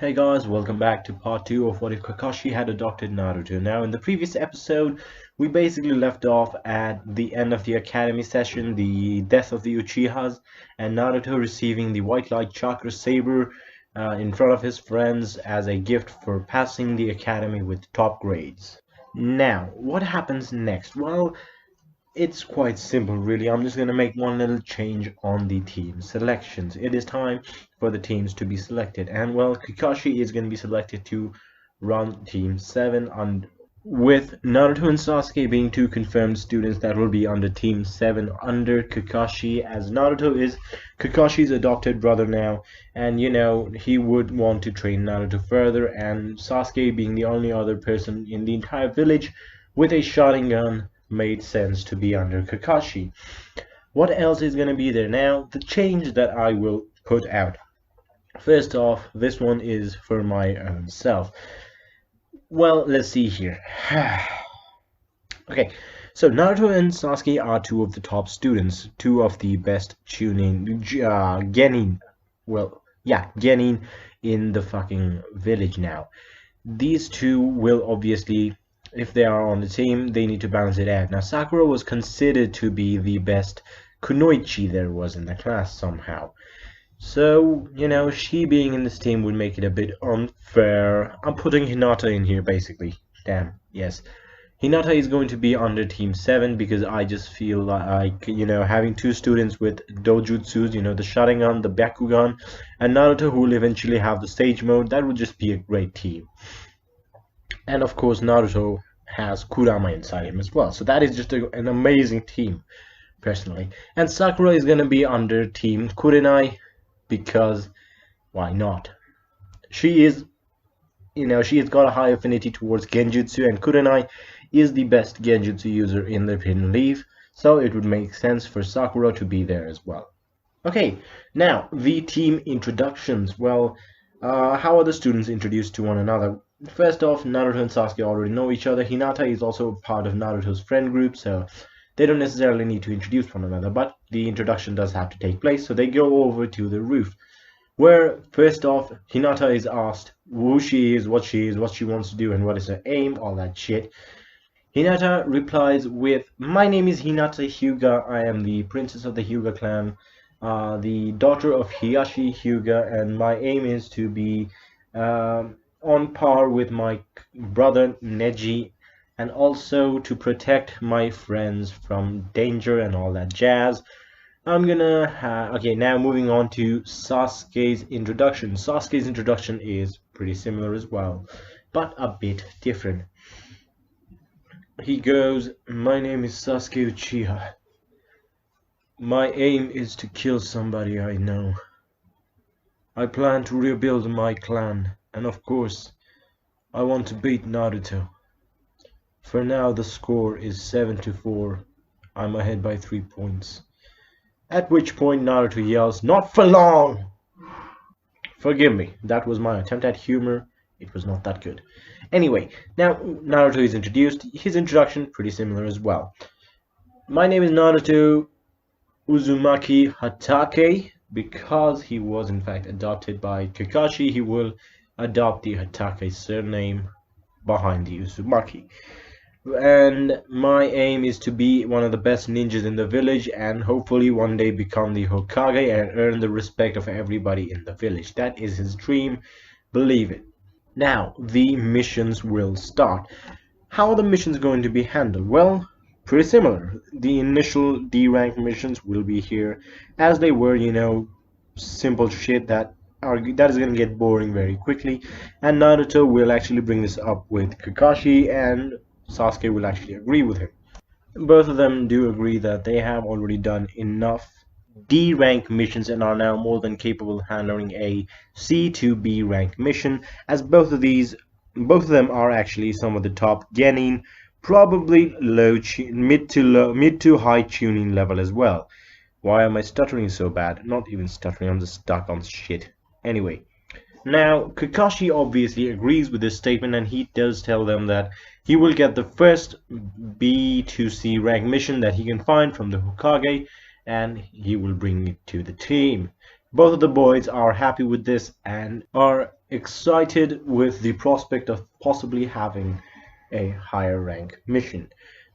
Hey guys, welcome back to part 2 of What If Kakashi Had Adopted Naruto. Now, in the previous episode, we basically left off at the end of the academy session, the death of the Uchihas, and Naruto receiving the White Light Chakra Saber in front of his friends as a gift for passing the academy with top grades. Now, what happens next? Well, it's quite simple, really. I'm just going to make one little change on the team selections. It is time for the teams to be selected. And, well, Kakashi is going to be selected to run Team 7, and with Naruto and Sasuke being two confirmed students that will be under Team 7 under Kakashi, as Naruto is Kakashi's adopted brother now. And, you know, he would want to train Naruto further, and Sasuke being the only other person in the entire village with a Sharingan made sense to be under Kakashi. What else is going to be there? Now, the change that I will put out. First off, this one is for my own self. Well, let's see here. Okay, so Naruto and Sasuke are two of the top students, two of the best genin in the fucking village now. These two will obviously, if they are on the team, they need to balance it out. Now, Sakura was considered to be the best kunoichi there was in the class somehow. So, you know, she being in this team would make it a bit unfair. I'm putting Hinata in here, basically. Damn, yes. Hinata is going to be under Team 7 because I just feel like, you know, having two students with dojutsus, you know, the Sharingan, the Byakugan, and Naruto who will eventually have the stage mode, that would just be a great team. And of course, Naruto has Kurama inside him as well. So that is just an amazing team, personally. And Sakura is going to be under Team Kurenai because why not? She is, you know, she has got a high affinity towards Genjutsu, and Kurenai is the best Genjutsu user in the Hidden Leaf. So it would make sense for Sakura to be there as well. Okay, now the team introductions. Well, how are the students introduced to one another? First off, Naruto and Sasuke already know each other. Hinata is also part of Naruto's friend group, so they don't necessarily need to introduce one another, but the introduction does have to take place, so they go over to the roof, where, first off, Hinata is asked who she is, what she wants to do, and what is her aim, all that shit. Hinata replies with, "My name is Hinata Hyuga. I am the princess of the Hyuga clan, the daughter of Hiyashi Hyuga, and my aim is to be on par with my brother Neji, and also to protect my friends from danger and all that jazz." I'm gonna okay, now moving on to Sasuke's introduction. Sasuke's introduction is pretty similar as well, but a bit different. He goes, "My name is Sasuke Uchiha. My aim is to kill somebody I know. I plan to rebuild my clan. And of course, I want to beat Naruto. For now, the score is 7-4. I'm ahead by 3 points." At which point Naruto yells, "Not for long!" Forgive me, that was my attempt at humor. It was not that good. Anyway, now Naruto is introduced. His introduction, pretty similar as well. "My name is Naruto Uzumaki Hatake." Because he was in fact adopted by Kakashi, he will adopt the Hatake surname behind the Uzumaki. "And my aim is to be one of the best ninjas in the village, and hopefully one day become the Hokage and earn the respect of everybody in the village." That is his dream, believe it. Now, the missions will start. How are the missions going to be handled? Well, pretty similar. The initial D-rank missions will be here, as they were, you know, simple shit that is going to get boring very quickly, and Naruto will actually bring this up with Kakashi, and Sasuke will actually agree with him. Both of them do agree that they have already done enough D rank missions and are now more than capable of handling a C to B rank mission, as both of them are actually some of the top genin, probably mid to high tuning level as well. Why am I stuttering so bad? Not even stuttering, I'm just stuck on shit. Anyway, now Kakashi obviously agrees with this statement, and he does tell them that he will get the first B to C rank mission that he can find from the Hokage, and he will bring it to the team. Both of the boys are happy with this and are excited with the prospect of possibly having a higher rank mission.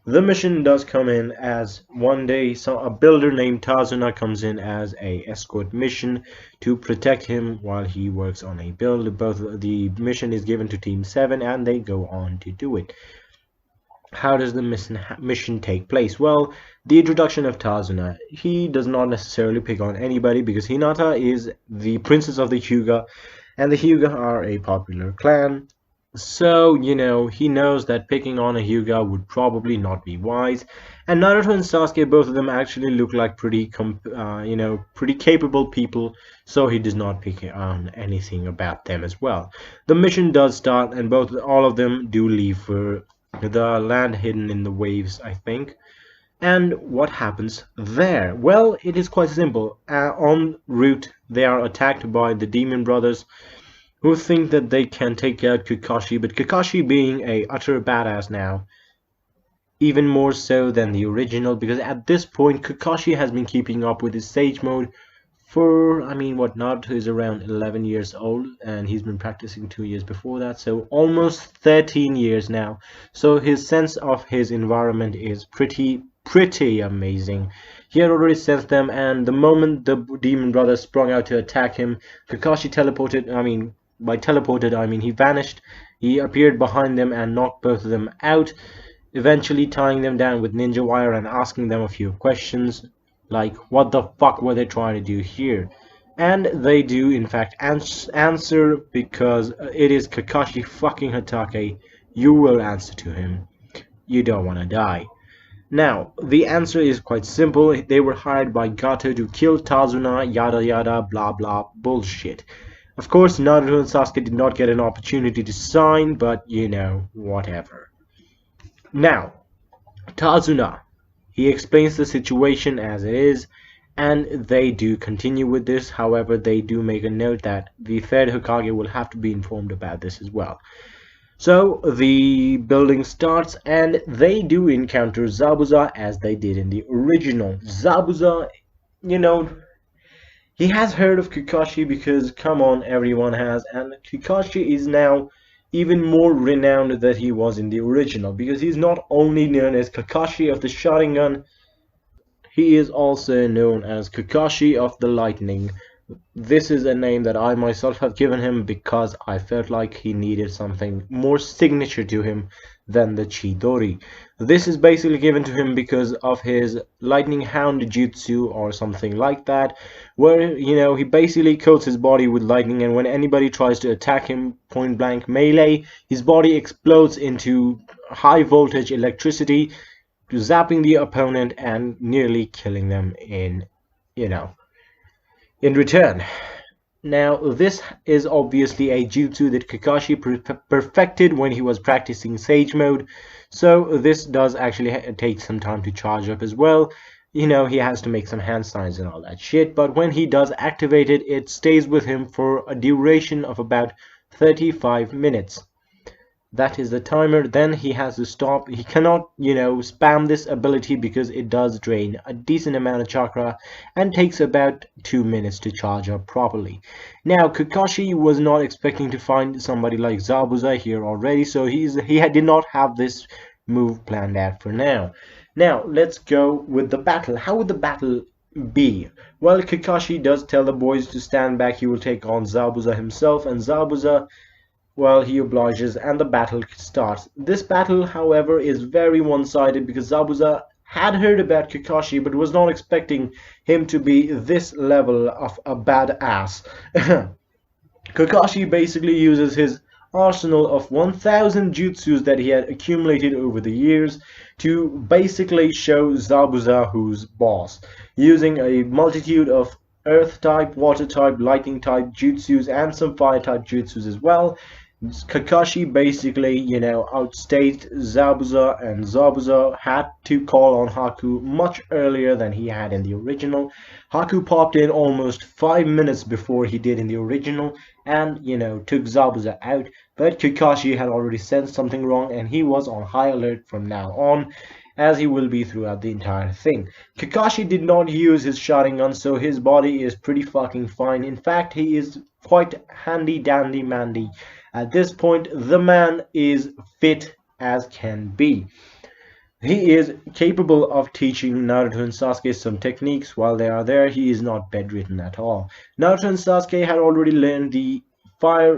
The mission does come in as one day a builder named Tazuna comes in as a escort mission to protect him while he works on a build. Both the mission is given to Team 7 and they go on to do it. How does the mission take place? Well, the introduction of Tazuna. He does not necessarily pick on anybody because Hinata is the princess of the Hyuga, and the Hyuga are a popular clan. So, he knows that picking on a Hyuga would probably not be wise. And Naruto and Sasuke, both of them actually look like pretty capable people, so he does not pick on anything about them as well. The mission does start, and all of them do leave for the land hidden in the waves, I think. And what happens there? Well, it is quite simple. En route, they are attacked by the demon brothers, who think that they can take out Kakashi, but Kakashi being a utter badass now, even more so than the original, because at this point Kakashi has been keeping up with his Sage Mode for, Naruto is around 11 years old, and he's been practicing 2 years before that, so almost 13 years now. So his sense of his environment is pretty amazing. He had already sensed them, and the moment the demon brothers sprung out to attack him, Kakashi teleported. By teleported, he vanished. He appeared behind them and knocked both of them out, eventually tying them down with ninja wire and asking them a few questions, like what the fuck were they trying to do here? And they do in fact answer, because it is Kakashi fucking Hatake. You will answer to him. You don't want to die. Now, the answer is quite simple. They were hired by Gato to kill Tazuna, yada yada, blah blah, bullshit. Of course, Naruto and Sasuke did not get an opportunity to sign, but whatever. Now, Tazuna. He explains the situation as it is, and they do continue with this. However, they do make a note that the third Hokage will have to be informed about this as well. So the building starts, and they do encounter Zabuza as they did in the original. Zabuza, he has heard of Kakashi because, come on, everyone has, and Kakashi is now even more renowned than he was in the original, because he's not only known as Kakashi of the Sharingan, he is also known as Kakashi of the Lightning. This is a name that I myself have given him because I felt like he needed something more signature to him than the Chidori. This is basically given to him because of his Lightning Hound Jutsu or something like that, where, he basically coats his body with lightning, and when anybody tries to attack him point blank melee, his body explodes into high voltage electricity, zapping the opponent and nearly killing them in return. Now, this is obviously a jutsu that Kakashi perfected when he was practicing Sage Mode, so this does actually take some time to charge up as well. He has to make some hand signs and all that shit, but when he does activate it, it stays with him for a duration of about 35 minutes. That is the timer. Then he has to stop. He cannot, spam this ability because it does drain a decent amount of chakra and takes about 2 minutes to charge up properly. Now, Kakashi was not expecting to find somebody like Zabuza here already, so he did not have this move planned out for now. Now, let's go with the battle. How would the battle be? Well, Kakashi does tell the boys to stand back. He will take on Zabuza himself, and Zabuza, well, he obliges and the battle starts. This battle, however, is very one-sided because Zabuza had heard about Kakashi but was not expecting him to be this level of a badass. Kakashi basically uses his arsenal of 1000 jutsus that he had accumulated over the years to basically show Zabuza who's boss, using a multitude of earth type, water type, lightning type jutsus and some fire type jutsus as well. Kakashi basically, outstayed Zabuza, and Zabuza had to call on Haku much earlier than he had in the original. Haku popped in almost 5 minutes before he did in the original and, took Zabuza out, but Kakashi had already sensed something wrong and he was on high alert from now on. as he will be throughout the entire thing. Kakashi did not use his Sharingan, so his body is pretty fucking fine. In fact, he is quite handy dandy mandy. At this point, the man is fit as can be. He is capable of teaching Naruto and Sasuke some techniques while they are there. He is not bedridden at all. Naruto and Sasuke had already learned the fire,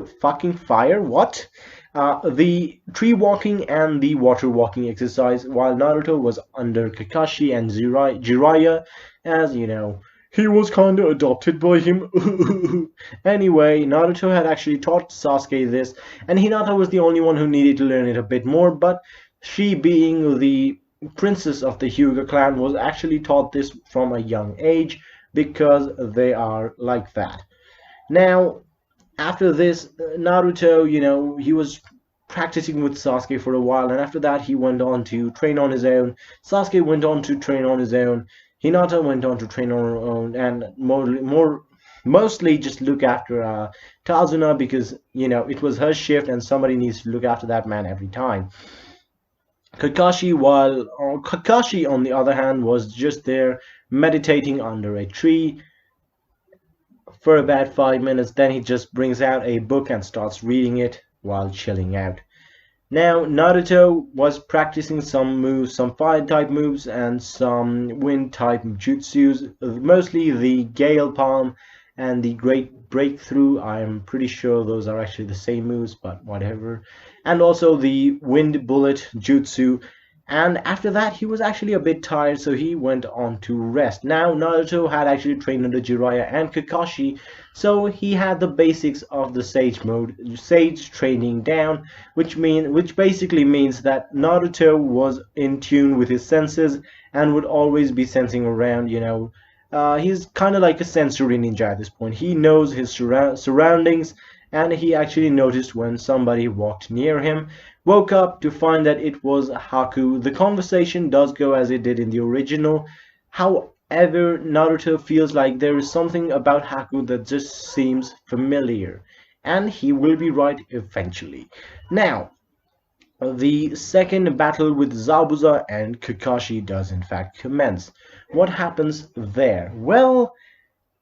what? The tree walking and the water walking exercise while Naruto was under Kakashi and Jiraiya, as you know. He was kinda adopted by him. Anyway, Naruto had actually taught Sasuke this, and Hinata was the only one who needed to learn it a bit more, but she, being the princess of the Hyuga clan, was actually taught this from a young age because they are like that. Now, after this, Naruto, he was practicing with Sasuke for a while, and after that he went on to train on his own. Sasuke went on to train on his own. Hinata went on to train on her own, and mostly just look after Tazuna because, it was her shift and somebody needs to look after that man every time. Kakashi, on the other hand, was just there meditating under a tree for about 5 minutes. Then he just brings out a book and starts reading it while chilling out. Now, Naruto was practicing some moves, some fire type moves and some wind type jutsus, mostly the Gale Palm and the Great Breakthrough. I'm pretty sure those are actually the same moves, but whatever. And also the Wind Bullet Jutsu. And after that, he was actually a bit tired, so he went on to rest. Now, Naruto had actually trained under Jiraiya and Kakashi, so he had the basics of the Sage training down, which basically means that Naruto was in tune with his senses and would always be sensing around, he's kind of like a sensory ninja at this point. He knows his surroundings, and he actually noticed when somebody walked near him. Woke up to find that it was Haku. The conversation does go as it did in the original. However, Naruto feels like there is something about Haku that just seems familiar. And he will be right eventually. Now, the second battle with Zabuza and Kakashi does in fact commence. What happens there? Well,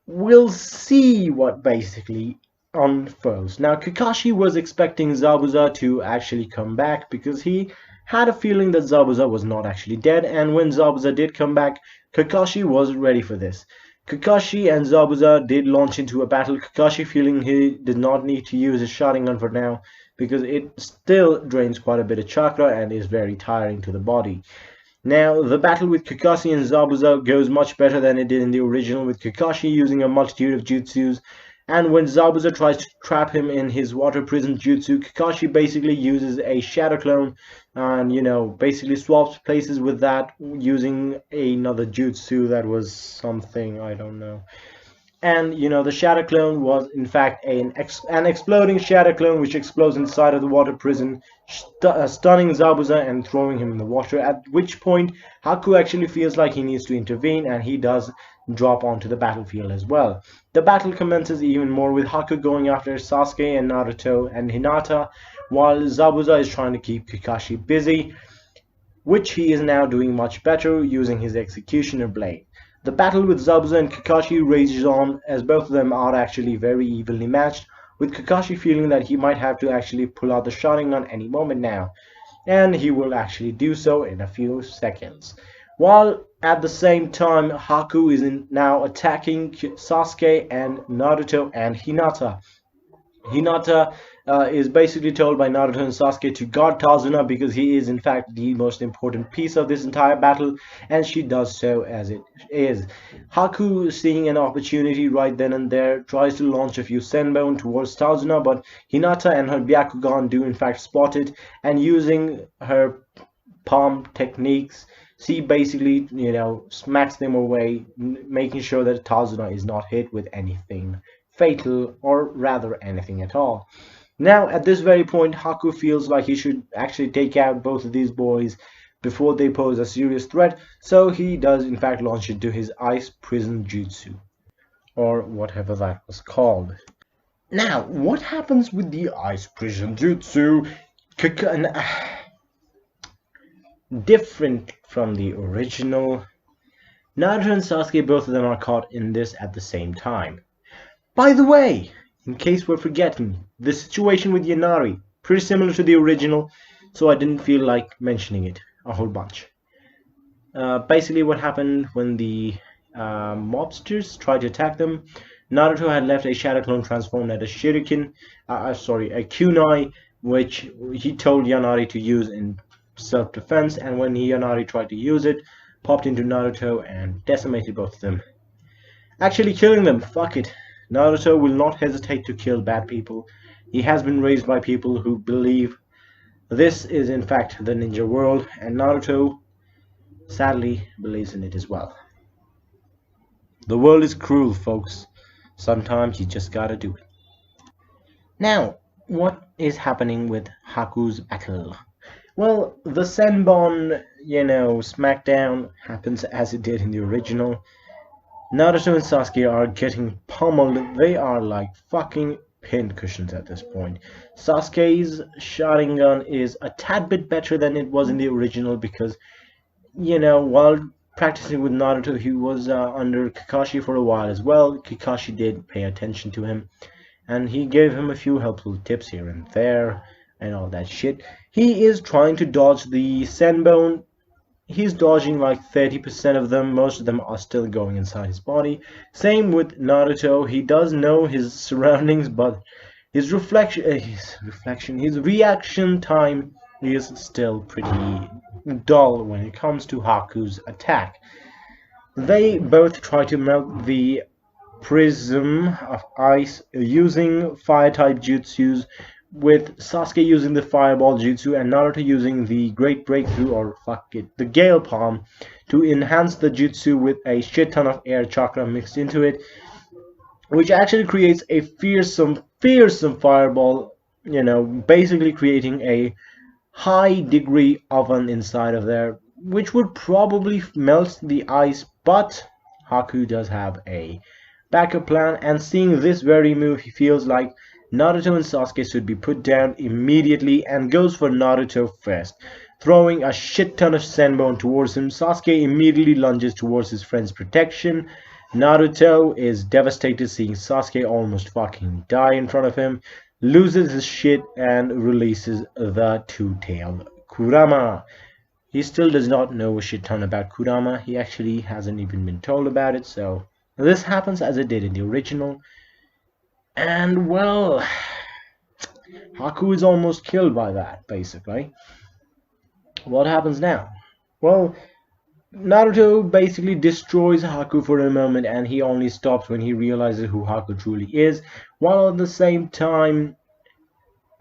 we'll see what basically unfurls. Now, Kakashi was expecting Zabuza to actually come back because he had a feeling that Zabuza was not actually dead, and when Zabuza did come back, Kakashi was ready for this. Kakashi and Zabuza did launch into a battle, Kakashi feeling he did not need to use his Sharingan for now because it still drains quite a bit of chakra and is very tiring to the body. Now, the battle with Kakashi and Zabuza goes much better than it did in the original, with Kakashi using a multitude of jutsus. And when Zabuza tries to trap him in his water prison jutsu, Kakashi basically uses a shadow clone and, basically swaps places with that using another jutsu that was something, I don't know. And, the shadow clone was in fact an exploding shadow clone which explodes inside of the water prison, stunning Zabuza and throwing him in the water, at which point Haku actually feels like he needs to intervene, and he does drop onto the battlefield as well. The battle commences even more with Haku going after Sasuke and Naruto and Hinata, while Zabuza is trying to keep Kakashi busy, which he is now doing much better using his Executioner Blade. The battle with Zabuza and Kakashi rages on, as both of them are actually very evenly matched, with Kakashi feeling that he might have to actually pull out the Sharingan any moment now, and he will actually do so in a few seconds. While at the same time, Haku is now attacking Sasuke and Naruto and Hinata. Hinata is basically told by Naruto and Sasuke to guard Tazuna because he is in fact the most important piece of this entire battle, and she does so as it is. Haku, seeing an opportunity right then and there, tries to launch a few Senbon towards Tazuna, but Hinata and her Byakugan do in fact spot it, and using her palm techniques, she basically, smacks them away, making sure that Tazuna is not hit with anything fatal, or rather anything at all. Now, at this very point, Haku feels like he should actually take out both of these boys before they pose a serious threat, so he does in fact launch into his Ice Prison Jutsu, or whatever that was called. Now, what happens with the Ice Prison Jutsu? different from the original. Naruto and Sasuke, both of them are caught in this at the same time. By the way, in case we're forgetting, the situation with Yanari, pretty similar to the original, so I didn't feel like mentioning it a whole bunch. Basically, what happened when the mobsters tried to attack them, Naruto had left a Shadow Clone transformed at a Shuriken, sorry, a kunai, which he told Yanari to use in self-defense, and when Yanari tried to use it, popped into Naruto and decimated both of them. Actually killing them, fuck it. Naruto will not hesitate to kill bad people. He has been raised by people who believe this is in fact the ninja world, and Naruto sadly believes in it as well. The world is cruel, folks. Sometimes you just gotta do it. Now, what is happening with Haku's battle? Well, the Senbon, smackdown happens as it did in the original. Naruto and Sasuke are getting pummeled. They are like fucking pincushions at this point. Sasuke's Sharingan is a tad bit better than it was in the original because, while practicing with Naruto, he was under Kakashi for a while as well. Kakashi did pay attention to him, and he gave him a few helpful tips here and there, and all that shit. He is trying to dodge the Senbone. He's dodging like 30% of them. Most of them are still going inside his body. Same with Naruto. He does know his surroundings, but his his reaction time is still pretty dull when it comes to Haku's attack. They both try to melt the prism of ice using fire-type jutsus, with Sasuke using the fireball jutsu and Naruto using the great breakthrough, or fuck it, the Gale Palm, to enhance the jutsu with a shit ton of air chakra mixed into it, which actually creates a fearsome fireball, basically creating a high degree oven inside of there, which would probably melt the ice, but Haku does have a backup plan, and seeing this very move, he feels like Naruto and Sasuke should be put down immediately and goes for Naruto first. Throwing a shit ton of Senbone towards him, Sasuke immediately lunges towards his friend's protection. Naruto is devastated seeing Sasuke almost fucking die in front of him, loses his shit and releases the two-tailed Kurama. He still does not know a shit ton about Kurama. He actually hasn't even been told about it, so this happens as it did in the original. And, well, Haku is almost killed by that, basically. What happens now? Well, Naruto basically destroys Haku for a moment, and he only stops when he realizes who Haku truly is, while at the same time,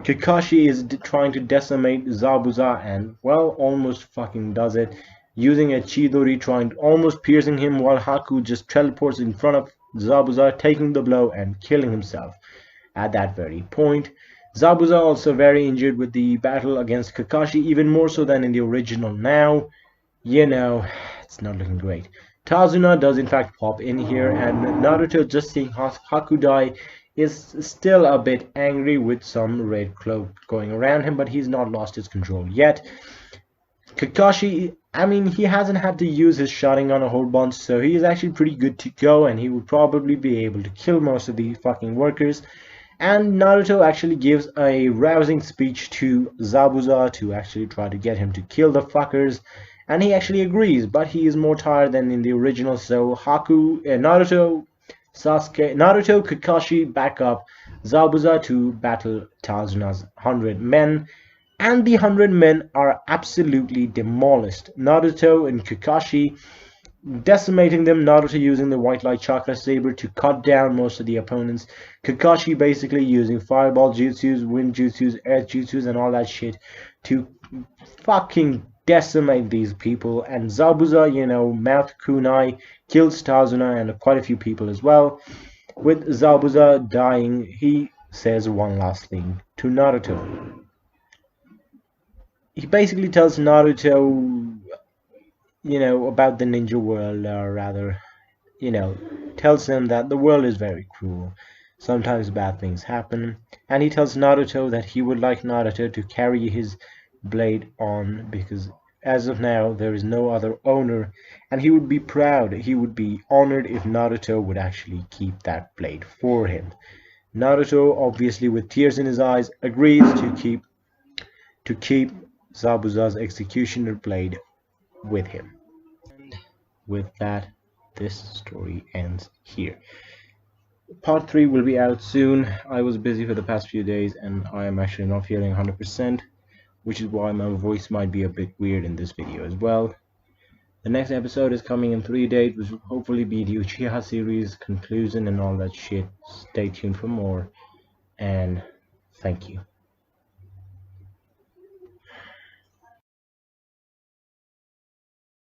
Kakashi is trying to decimate Zabuza and, well, almost fucking does it, using a Chidori, almost piercing him, while Haku just teleports in front of Zabuza, taking the blow and killing himself at that very point. Zabuza also very injured with the battle against Kakashi, even more so than in the original now. It's not looking great. Tazuna does in fact pop in here, and Naruto, just seeing Haku die, is still a bit angry with some red cloak going around him, but he's not lost his control yet. Kakashi, he hasn't had to use his Sharingan a whole bunch, so he is actually pretty good to go, and he would probably be able to kill most of the fucking workers. And Naruto actually gives a rousing speech to Zabuza to actually try to get him to kill the fuckers, and he actually agrees, but he is more tired than in the original, so Naruto, Kakashi back up Zabuza to battle Tazuna's 100 men. And the 100 men are absolutely demolished. Naruto and Kakashi decimating them, Naruto using the white light chakra saber to cut down most of the opponents, Kakashi basically using fireball jutsus, wind jutsus, earth jutsus and all that shit to fucking decimate these people, and Zabuza, mouth kunai, kills Tazuna and quite a few people as well. With Zabuza dying, he says one last thing to Naruto. He basically tells Naruto, about the ninja world, or rather, tells him that the world is very cruel. Sometimes bad things happen, and he tells Naruto that he would like Naruto to carry his blade on, because As of now, there is no other owner, and he would be proud, he would be honored if Naruto would actually keep that blade for him. Naruto, obviously with tears in his eyes, agrees to keep Zabuza's executioner blade with him. And with that, this story ends here. Part 3 will be out soon. I was busy for the past few days and I am actually not feeling 100%, which is why my voice might be a bit weird in this video as well. The next episode is coming in 3 days, which will hopefully be the Uchiha series conclusion and all that shit. Stay tuned for more, and thank you.